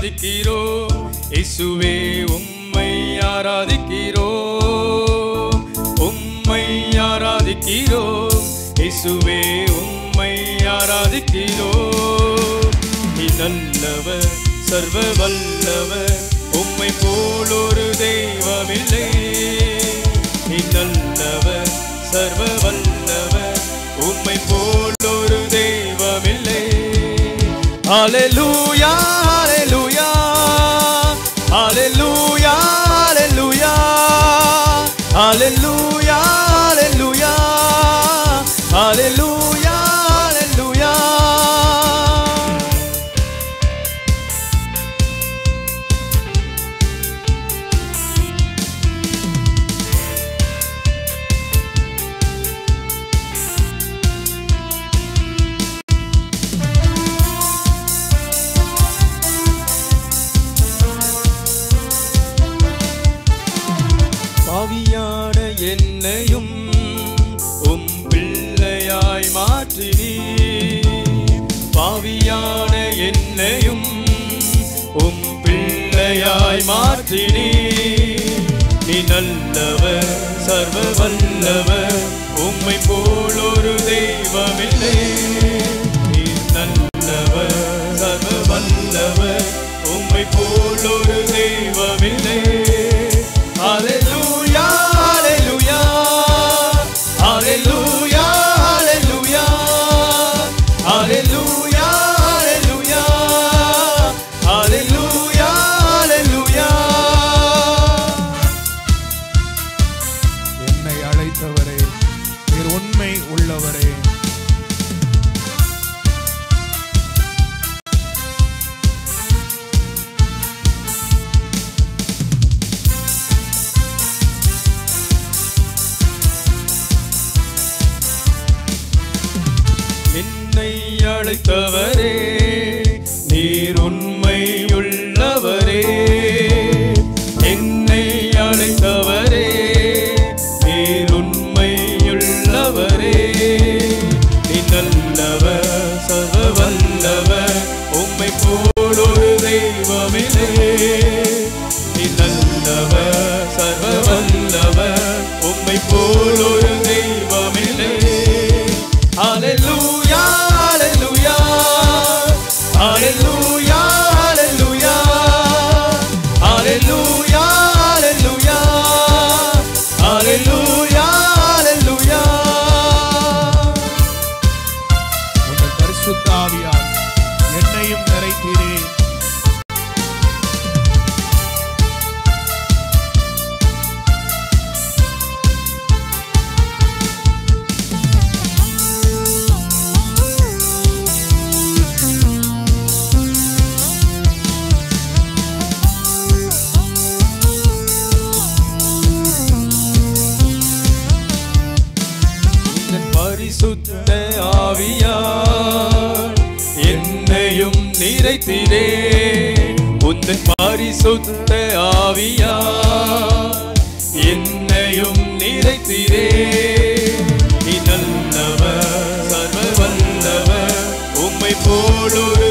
ஆராதிக்கிறோம் இயேசுவே உம்மை ஆராதிக்கிறோம் உம்மை ஆராதிக்கிறோம் இயேசுவே உம்மை ஆராதிக்கிறோம் நீ நல்லவர் சர்வ வல்லவர் உம்மை போல் ஒரு தெய்வமில்லை நீ நல்லவர் சர்வ வல்லவர் உம்மை போல் ஒரு தெய்வமில்லை ஹல்லேலூயா ஹல்லேலூயா ஹல்லேலூயா ஹல்லேலூயா ஹல்லேலூயா ஹல்லேலூயா ஹல்லேலூயா பாவியான என்னையும் உம் பிள்ளையாய் மாற்றினீர் பாவியான என்னையும் உம் பிள்ளையாய் மாற்றினீர் நீ நல்லவர் சர்வ வல்லவர் உம்மை போல் ஒரு தெய்வமில்லை நீ நல்லவர் சர்வ வல்லவர் உம்மை போல் ஒரு தெய்வமில்லை Hallelujah, hallelujah, hallelujah, hallelujah, hallelujah, hallelujah, hallelujah, hallelujah. என்னை அழைத்தவரே நீர் உண்மை உள்ளவரே என்னை அழைத்தவரே நீர் உண்மையுள்ளவரே என்னை அழைத்தவரே நீர் உண்மையுள்ளவரே நீ நல்லவர் சர்வ வல்லவர் உம்மை போல் ஒரு தெய்வமில்லை நீ நல்லவர் சர்வ வல்லவர் உம்மை போல் ஒரு தெய்வமில்லை Hallelujah, hallelujah, hallelujah, hallelujah, hallelujah, hallelujah, hallelujah, hallelujah. உங்கள் பரிசுத்த ஆவியால் என்னையும் நிறைத்தீரே பரிசுத்த ஆவியார் என்னையும் நிறைத்திரே உந்தன் பரிசுத்த ஆவியார் என்னையும் நிறைத்திரே நீ நல்லவர் சர்வ வல்லவர் உம்மை போல் ஒரு